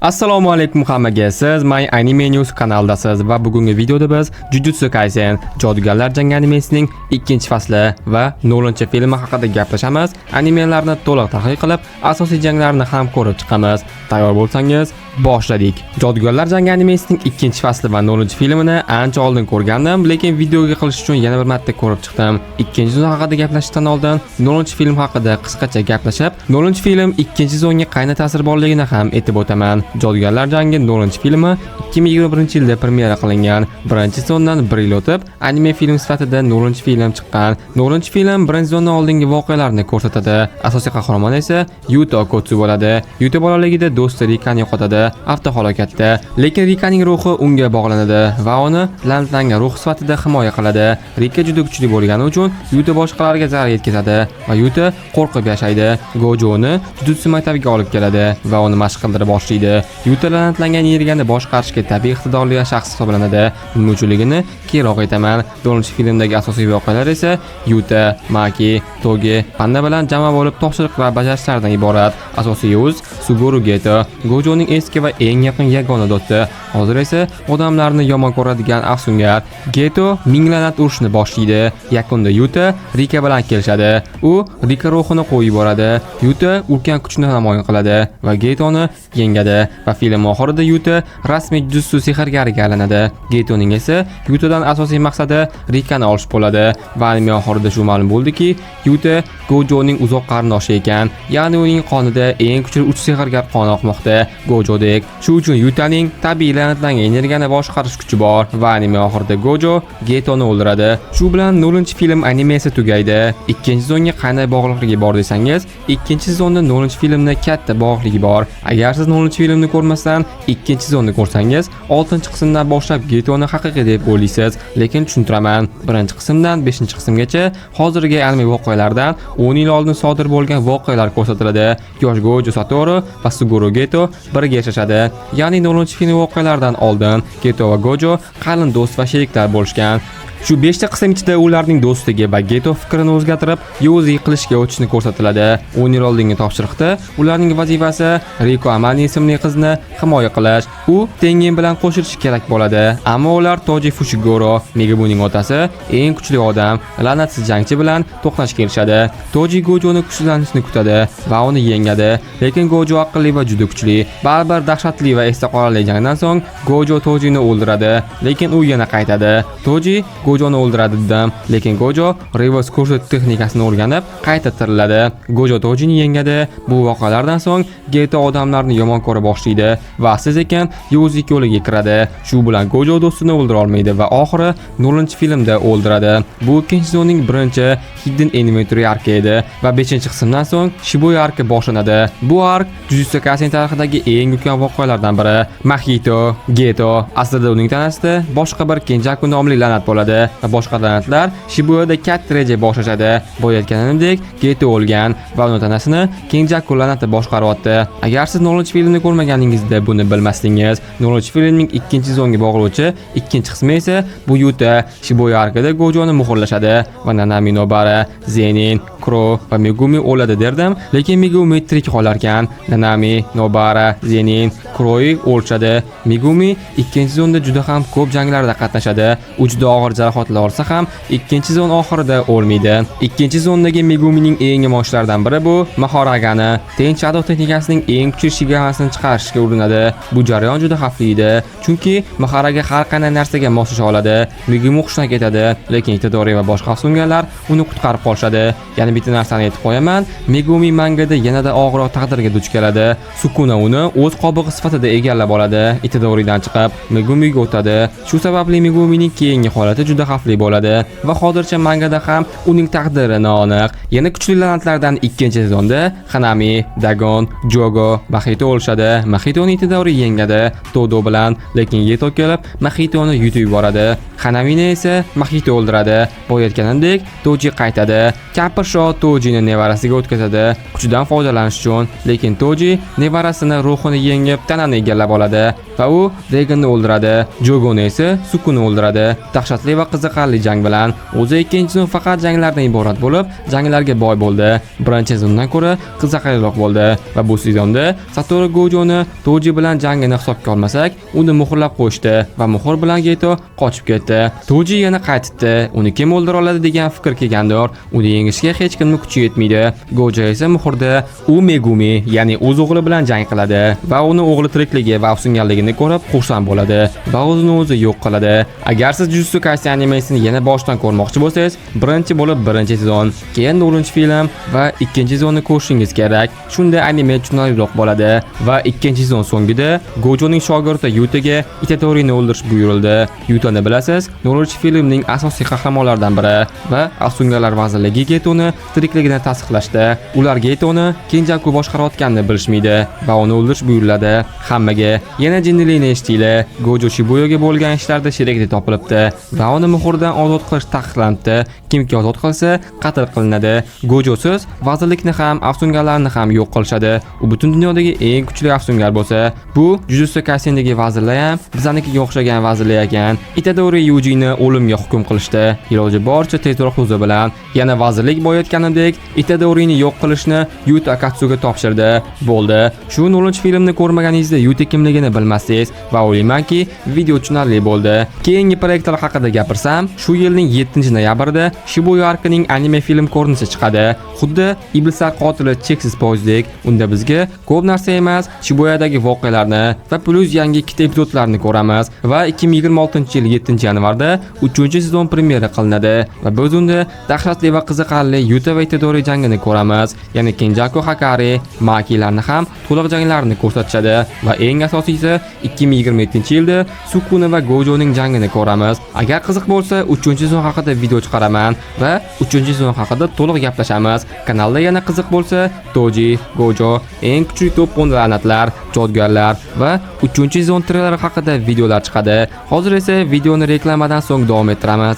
Assalomu alaykum hammaga. Siz My Anime News kanalidasiz va bugungi videoda biz Jujutsu Kaisen Jodugarlar jangi animesining 2-fasli va 0-filmi haqida gaplashamiz. Animelarni to'liq tahlil qilib, asosiy janglarni ham ko'rib chiqamiz. Tayyor bo'lsangiz, boshladik. Jodugarlar jangi animesining 2-fasli va 0-filmini ancha oldin ko'rgandim, lekin videoga qilish uchun yana bir marta ko'rib chiqdim. 2-sezon haqida gaplashishdan oldin 0-film haqida qisqacha gaplashib, 0-film 2-sezonga qanday ta'sir borligini ham aytib o'taman. Jodugarlar jangi 0-filmi 2021-yilda premyera qilingan. Birinchi sezondan 1 yil o'tib, anime film sifatida 0-film chiqqan. 0-film birinchi sezondan oldingi voqealarni ko'rsatadi. Asosiy qahramon esa Yuto Kotsu bo'ladi. Yuto bolaligida do'sti Rikani yo'qotadi avtohalokatda, lekin Rikaning ruhi unga bog'lanadi va uni la'natlangan ruh sifatida himoya qiladi. Rika juda kuchli bo'lgani uchun Yuto boshqalarga zarar yetkazadi va Yuto qo'rqib yashaydi. Gojoni Jujutsu maktabiga olib keladi va uni mashq qildira boshlaydi. Yuto la'natlangan energiyani boshqarishga tabiiy iqtidorli shaxs hisoblanadi. Nima uchunligini keyinroq aytaman. 0-filmdagi asosiy voqealar esa Yuto, Maki, Toge, Panda bilan jama bo'lib topshiriqlar bajarishlardan iborat. Asosiy o'z Suguru Geto, Gojoning eski va eng yaqin yagona do'sti. Hozir esa odamlarni yomon ko'radigan afsungar. Geto minglanat urushni boshlaydi. Yakunda Yuto Rika bilan kelishadi. U Rika ruhini qo'yib yuboradi. Yuto ulkan kuchni namoyon qiladi va Getoni yengadi va film oxirida Yuto rasmiy Jujutsu sehrgariga aylanadi. Getoning esa Yutodan asosiy maqsadi Rikani olish bo'ladi va anime oxirida shu ma'lum bo'ldiki, Yuto Gojoning uzoq qarindoshi ekan, ya'ni uning qonida eng kuchli 3 sehrgar qoni oqmoqda, Gojodek. Shu uchun Yutoning tabiiy la'natlangan energiyani boshqarish kuchi bor va anime oxirida Gojo Getoni o'ldiradi. Shu bilan 0-film animesi tugaydi. 2-sezonga qanday bog'liqligi bor desangiz, 2-sezonda 0-filmda katta bog'liqligi bor. Agar siz 0-filmni ko'rmasdan 2-sezonni ko'rsangiz, 6-qismdan boshlab Getoni haqiqiy deb o'ylaysiz, lekin tushuntiraman. 1-qismdan 5-qismgacha hozirgi anime voqealardan 10 yil oldin sodir bo'lgan voqealar ko'rsatiladi. Yosh Gojo Satoru va Suguru Geto birga yashashadi. Ya'ni 0-film voqealardan oldin Geto va Gojo qalin do'st va sheriklar bo'lishgan. Shu 5-qism ichida ularning do'stligi va Geto fikrini o'zgartirib, yo'zi qilishga o'tishni ko'rsatiladi. 10 yil oldingi topshiriqda ularning vazifasi Riko Amani ismli qizni himoya qilish. U Tengen bilan qo'shilishi kerak bo'ladi, ammo ular Toji Fushiguro, Megumining otasi, eng kuchli odam, la'natsiz jangchi bilan to'qnash kelishadi. Toji Gojoni kuchlanishini kutadi va uni yengadi, lekin Gojo aqlli va juda kuchli. Baribir dahshatli va esda qolarli jangdan so'ng Gojo Tojini o'ldiradi, lekin u yana qaytadi. Toji Gojoni o'ldiradi dedim, lekin Gojo reverse kursi texnikasini o'rganib qayta tiriladi. Gojo Tojini yengadi. Bu voqealardan so'ng Geto odamlarni yomon ko'ra boshlaydi va sekin yo'zlik yo'liga kiradi. Shu bilan Gojo do'stini o'ldira olmaydi va oxiri 0-filmda o'ldiradi. Bu 2-sezonning birinchi Hidden Inventory arki edi va 5-qismdan so'ng Shibuya arki boshlanadi. Bu ark Jujutsu Kaisen tarixidagi eng ulkan voqealardan biri. Mahito, Geto, aslida uning tanasida boshqa bir Kenjaku nomli la'nat bo'ladi va boshqa la'natlar Shibuyada katta reja boshlashadi. Bo'layotganimdek, Geto o'lgan va uning tanasini Kenjaku la'nati boshqaryapti. Agar siz 0-filmni ko'rmaganingizda buni bilmasdingiz, 0-filmning 2-sezonga bog'lovchi 2-qismi esa bu Yuto Shibuya arkida Gojoni muhrlashadi va Nanami Nobara, Zenin, Kuro va Megumi o'ladi derdim, lekin Megumi tirik qolarkan. Nanami, Nobara, Zenin, Kuroi o'lchadi. Megumi 2-sezonda juda ham ko'p janglarda qatnashadi. U juda og'ir jarohatlar olsa ham 2-sezon oxirida o'lmaydi. 2-sezondagi Megumining eng yomon ishlaridan biri bu Mahoragani, Ten Shadow texnikasining eng kuchli shigamasini chiqarishga urinadi. Bu jarayon juda xavfli edi, chunki Mahoraga har qanday narsaga moslasha oladi. Megumi hushdan ketadi, lekin Itadori va boshqa afsungarlar uni qutqarib qolishadi. Yana bitta narsani aytib qo'yaman, Megumi mangada yanada og'irroq taqdirga duch keladi. Sukuna uni o'z qobig'i sifatida egallab oladi. Itadoridan chiqib Megumiga o'tadi. Shu sababli Megumining keyingi holati juda xavfli bo'ladi va hozircha mangada ham uning taqdiri noaniq. Yana kuchli la'natlardan 2-sezonda Hanami, Dagon, Jogo, Mahito o'lishadi. Mahitoni Itadori yengadi Todo bilan, lekin Geto kelib Mahitoni yutib yuboradi. Hanamini esa Mahito o'ldiradi. Bo'layotganidek Toji qaytadi. Kapir Podsho Tojini nevarasiga o'tkazadi, kuchidan foydalanish uchun, lekin Toji nevarasini ruhini yengib, tanani egallab oladi va u Reganni o'ldiradi. Jogoni esa Sukuni o'ldiradi. Dahshatli va qiziqarli jang bilan o'zi ikkinchi sezon faqat janglardan iborat bo'lib, janglarga boy bo'ldi. Birinchi sezondan ko'ra qiziqarliroq bo'ldi va bu sezonda Satoru Gojoni Toji bilan jangini hisobga olmasak, uni muhrlab qo'yishdi va muhr bilan Geto qochib ketdi. Toji yana qaytdi. Uni kim o'ldira oladi degan fikr kelgandir. Uni yengishga hech kimning kuchi yetmaydi. Gojo esa muhrda u Megumi, ya'ni o'z o'g'li bilan jang qiladi va uni o'g'li tirikligi va afsunganligini ko'rib xursand bo'ladi va o'zini o'zi yo'q qiladi. Agar siz Jujutsu Kaisen animesini yana boshdan ko'rmoqchi bo'lsangiz, birinchi bo'lib birinchi sezon, keyin 4-film va ikkinchi sezonni ko'rishingiz kerak. Shunda anime tushunarliroq bo'ladi va ikkinchi sezon so'ngida Gojoning shogirdi Yutaga Itatorini o'ldirish buyurildi. Yutani bilasiz, 4-filmning asosiy qahramonlaridan biri va Afsungalar vazirligi Getoni tirikligini tasdiqlashdi. Ular Getoni Kenjaku boshqarayotganini bilishmaydi va uni o'ldirish buyuriladi. Hammaga yana jinnilikni eshitdilar. Gojo Shibuyaga bo'lgan ishlarda sherikli topilibdi va uni muhrdan ozod qilish taqiqlandi. Kimki ozod qilsa, qatl qilinadi. Gojosiz vazirlikni ham, afsungarlarni ham yo'q qilishadi. U butun dunyodagi eng kuchli afsungar bo'lsa, bu Jujutsu Kaisendagi vazirlar ham bizanikiga o'xshagan vazirlar ekan. Itadori Yujini o'limga hukm qilishdi. Iloji boricha tezroq o'zi bilan yana vazirlik bo'layotganidek Itadorini yo'q qilishni Yuta Akatsuga topshirdi. Bo'ldi. Shu 4-filmni ko'rmaganingizda Yuta kimligini bilmasangiz va o'ylaymanki, video tushunarli bo'ldi. Keyingi proyektlar haqida gapirsam, shu yilning 7-noyabrida Shibuya arkining anime film ko'rinishi chiqadi. Xuddi Iblislar qotili cheksiz poyzdek, unda bizga ko'p narsa emas, Shibuyadagi voqealarni va plus yangi ikkita epizodlarni ko'ramiz va 2026-yil 7-yanvarda 3-sezon premyera qilinadi va biz unda dahshatli va qiziqarli Yuta va Itadori jangini ko'ramiz. Ya'ni Kenjaku Hakari, Makilarni ham to'liq janglarini ko'rsatishadi va eng asosiysi 2027-yilda Sukuni va Gojoning jangini ko'ramiz. Agar qiziq bo'lsa, 3-sezon haqida video chiqaraman va 3-sezon haqida to'liq gaplashamiz. Kanalda yana qiziq bo'lsa, Toji, Gojo, eng kuchli to'pon la'natlar, jodgarlar va 3-sezon treyleri haqida videolar chiqadi. Hozir esa videoni reklamadan so'ng davom ettiramiz.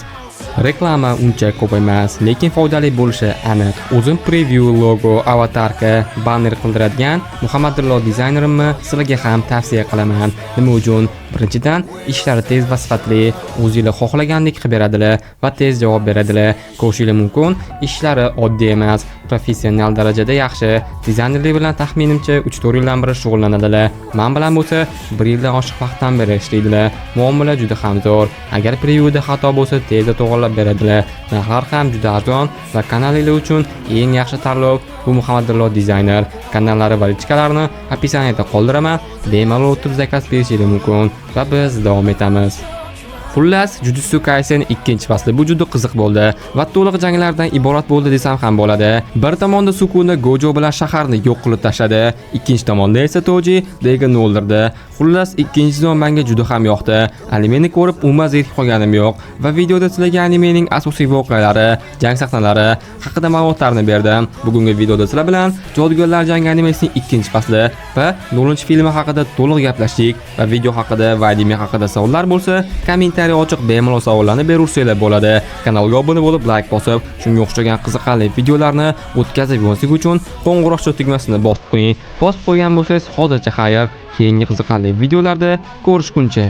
Reklama uncha ko'p emas, lekin foydali bo'lishi aniq. O'zim preview, logo, avatarka, banner qildiradigan Muhammadullo dizaynerimni sizlarga ham tavsiya qilaman. Nima uchun? Birinchidan, ishlari tez va sifatli, o'zingizlar xohlagandek qilib beradilar va tez javob beradilar. Ko'rishingiz mumkin, ishlari oddiy emas, professional darajada yaxshi. Dizaynerlik bilan taxminimcha 3-4 yildan beri shug'ullanadilar. Men bilan bo'lsa 1 yildan oshiq vaqtdan beri ishlaydilar. Muomala juda ham zo'r. Agar previewda xato bo'lsa, tezda to'g'rilab beradilar. Narxlar ham juda arzon va kanalinglar uchun eng yaxshi tanlov bu Muhammadullo dizayner. Kanallari va linklarni описаниеda qoldiraman. Bemalol o'tib zakaz berishingiz mumkin va biz davom etamiz. Xullas, Jujutsu Kaisen 2-fasli bu juda qiziq bo'ldi va to'liq janglardan iborat bo'ldi desam ham bo'ladi. Bir tomonda Sukuni Gojo bilan shaharni yo'q qilib tashladi, ikkinchi tomonda esa Toji Reganni o'ldirdi. Xullas, ikkinchi sezon menga juda ham yoqdi. Animeni ko'rib umuman zerikib qolganim yo'q va videoda sizlarga animening asosiy voqealari, jang sahnalari haqida ma'lumotlarni berdim. Bugungi videoda sizlar bilan Jodgorlar jangi animesining 2-fasli va 4-filmi haqida to'liq gaplashdik va video haqida va anime haqida savollar bo'lsa, kommentariy ochiq bemalol savollarni beraversanglar bo'ladi. Kanalga obuna bo'lib, like bosib, shunga o'xshagan qiziqarli videolarni o'tkazib yuborsangiz uchun qo'ng'iroqcha tugmasini bosib qo'ying. Bosib qo'ygan bo'lsangiz, hozircha xayr. Keyingi qiziqarli videolarda ko'rishguncha